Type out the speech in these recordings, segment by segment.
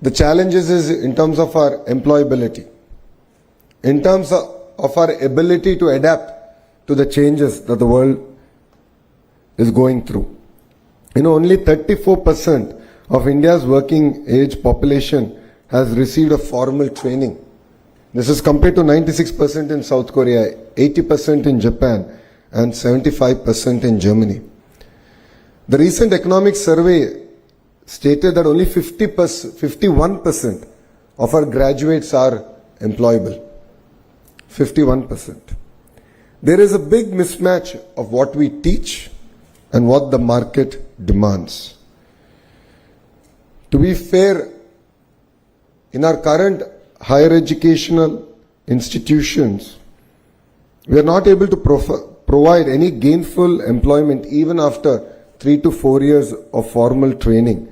The challenges is in terms of our employability, in terms of our ability to adapt to the changes that the world is going through. Only 34% of India's working age population has received a formal training. This is compared to 96% in South Korea, 80% in Japan, and 75% in Germany. The recent economic survey stated that only 51% of our graduates are employable. 51%. There is a big mismatch of what we teach and what the market demands. To be fair, in our current higher educational institutions, we are not able to provide any gainful employment even after 3 to 4 years of formal training.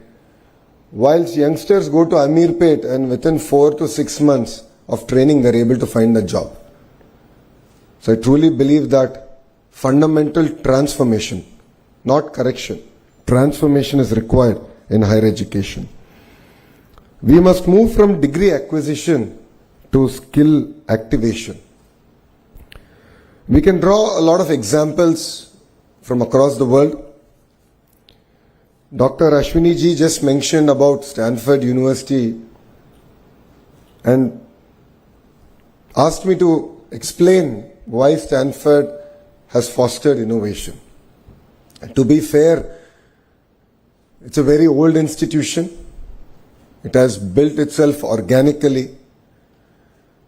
Whilst youngsters go to Amirpet and within 4 to 6 months of training, they are able to find a job. So I truly believe that fundamental transformation, not correction, transformation is required in higher education. We must move from degree acquisition to skill activation. We can draw a lot of examples from across the world. Dr. Ashwini ji just mentioned about Stanford University and asked me to explain why Stanford has fostered innovation. And to be fair, it's a very old institution. It has built itself organically.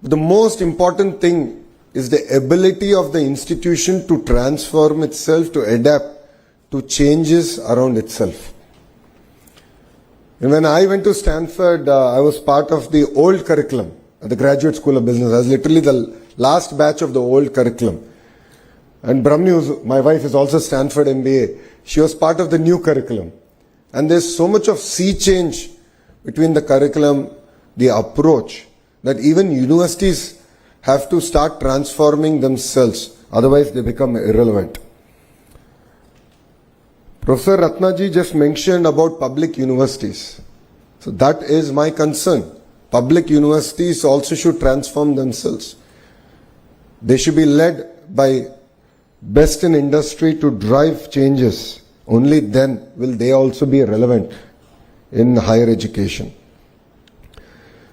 But the most important thing is the ability of the institution to transform itself, to adapt to changes around itself. And when I went to Stanford, I was part of the old curriculum at the Graduate School of Business. I was literally the last batch of the old curriculum. And Brahmni, my wife, is also Stanford MBA. She was part of the new curriculum. And there's so much of sea change between the curriculum, the approach, that even universities have to start transforming themselves. Otherwise, they become irrelevant. Professor Ratnaji just mentioned about public universities. So that is my concern. Public universities also should transform themselves. They should be led by best in industry to drive changes. Only then will they also be relevant in higher education.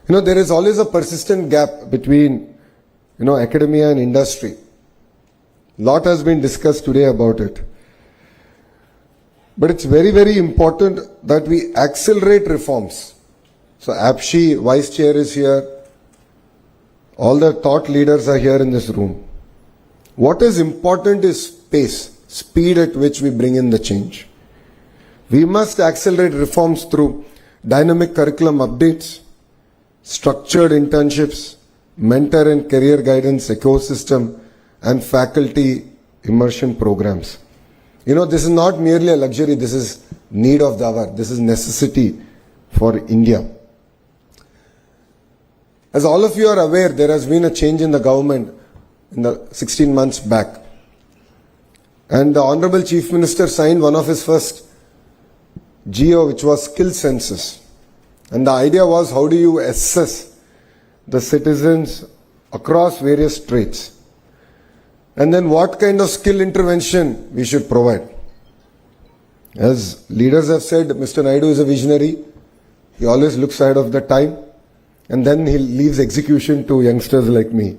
There is always a persistent gap between, academia and industry. A lot has been discussed today about it. But it's very, very important that we accelerate reforms. So APSHI, Vice Chair, is here. All the thought leaders are here in this room. What is important is pace, speed at which we bring in the change. We must accelerate reforms through dynamic curriculum updates, structured internships, mentor and career guidance ecosystem, and faculty immersion programs. This is not merely a luxury, this is need of the hour, this is necessity for India. As all of you are aware, there has been a change in the government in the 16 months back. And the Honorable Chief Minister signed one of his first GO, which was skill census. And the idea was, how do you assess the citizens across various traits? And then what kind of skill intervention we should provide. As leaders have said, Mr. Naidu is a visionary. He always looks ahead of the time. And then he leaves execution to youngsters like me.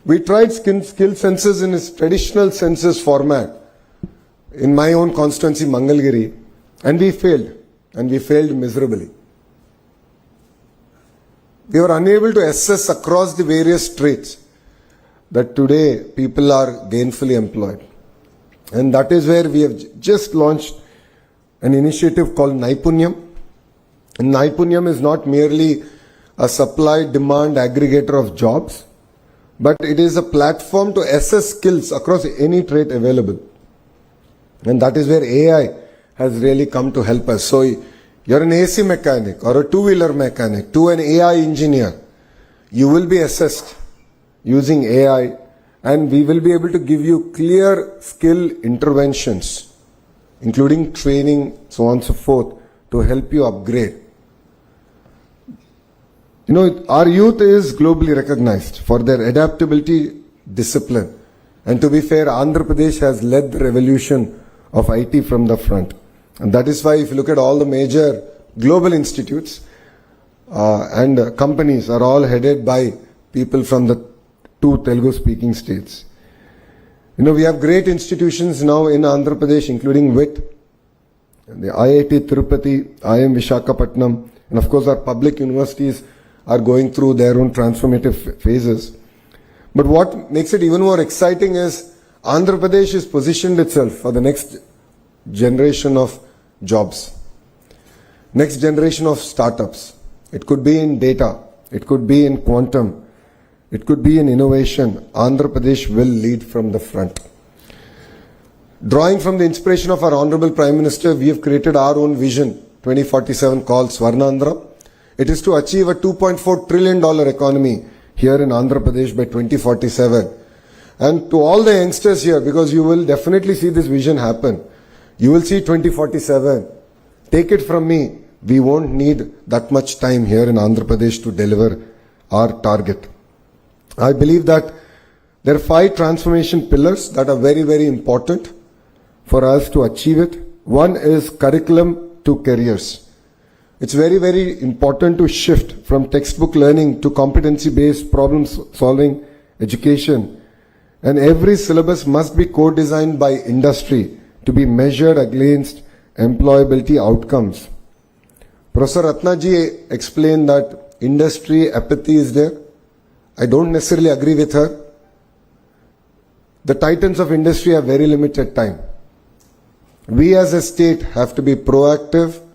We tried skill census in its traditional census format in my own constituency, Mangalgiri, and we failed. And we failed miserably. We were unable to assess across the various traits that today people are gainfully employed. And that is where we have just launched an initiative called Naipunyam. And Naipunyam is not merely a supply-demand aggregator of jobs, but it is a platform to assess skills across any trait available. And that is where AI has really come to help us. So you're an AC mechanic or a two-wheeler mechanic to an AI engineer, you will be assessed using AI, and we will be able to give you clear skill interventions, including training, so on and so forth, to help you upgrade. You know, our youth is globally recognized for their adaptability, discipline. And to be fair, Andhra Pradesh has led the revolution of IT from the front. And that is why if you look at all the major global institutes and companies are all headed by people from the 2 Telugu speaking states. You know, we have great institutions now in Andhra Pradesh, including VIT, the IIT Tirupati, IIM Visakhapatnam, and of course our public universities are going through their own transformative phases. But what makes it even more exciting is Andhra Pradesh has positioned itself for the next generation of jobs, next generation of startups. It could be in data, it could be in quantum, it could be in innovation. Andhra Pradesh will lead from the front. Drawing from the inspiration of our Honorable Prime Minister, we have created our own vision 2047 called Swarnandhra. It is to achieve a $2.4 trillion economy here in Andhra Pradesh by 2047. And to all the youngsters here, because you will definitely see this vision happen, you will see 2047. Take it from me, we won't need that much time here in Andhra Pradesh to deliver our target. I believe that there are 5 transformation pillars that are very, very important for us to achieve it. One is curriculum to careers. It's very, very important to shift from textbook learning to competency-based problem-solving education. And every syllabus must be co-designed by industry to be measured against employability outcomes. Professor Ratnaji explained that industry apathy is there. I don't necessarily agree with her. The titans of industry have very limited time. We as a state have to be proactive.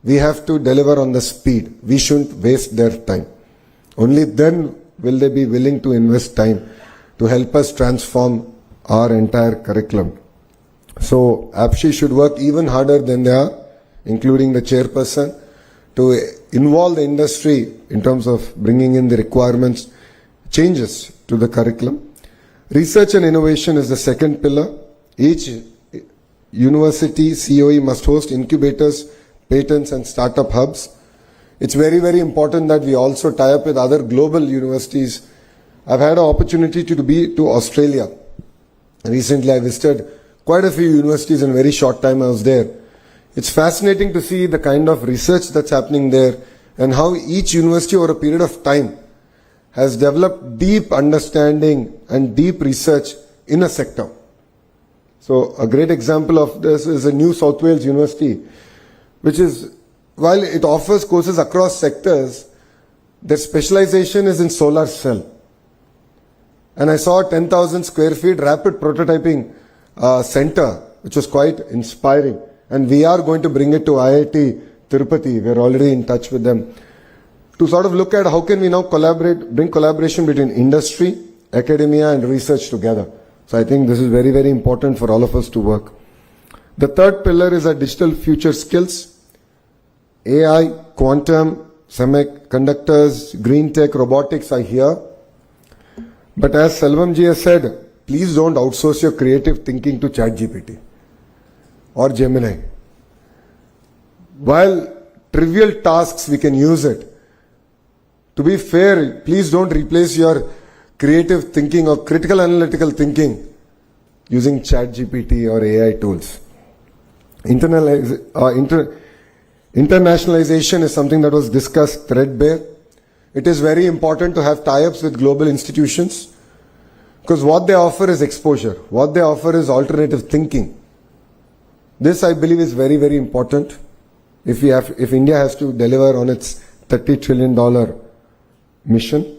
We have to deliver on the speed. We shouldn't waste their time. Only then will they be willing to invest time to help us transform our entire curriculum. So APSHI should work even harder than they are, including the chairperson, to involve the industry in terms of bringing in the requirements, changes to the curriculum. Research and innovation is the second pillar. Each university COE must host incubators, patents and startup hubs. It's very, very important that we also tie up with other global universities. I've had an opportunity to be to Australia. Recently I visited quite a few universities in a very short time I was there. It's fascinating to see the kind of research that's happening there and how each university over a period of time has developed deep understanding and deep research in a sector. So a great example of this is a New South Wales University, which is, while it offers courses across sectors, their specialization is in solar cell. And I saw a 10,000 square feet rapid prototyping center, which was quite inspiring. And we are going to bring it to IIT Tirupati. We're already in touch with them to sort of look at how can we now bring collaboration between industry, academia and research together. So I think this is very, very important for all of us to work. The third pillar is our digital future skills. AI, quantum, semiconductors, green tech, robotics are here. But as Selvam has said, please don't outsource your creative thinking to ChatGPT or Gemini. While trivial tasks, we can use it. To be fair, please don't replace your creative thinking or critical analytical thinking using ChatGPT or AI tools. Internationalization is something that was discussed threadbare. It is very important to have tie-ups with global institutions because what they offer is exposure. What they offer is alternative thinking. This, I believe, is very, very important if India has to deliver on its $30 trillion mission.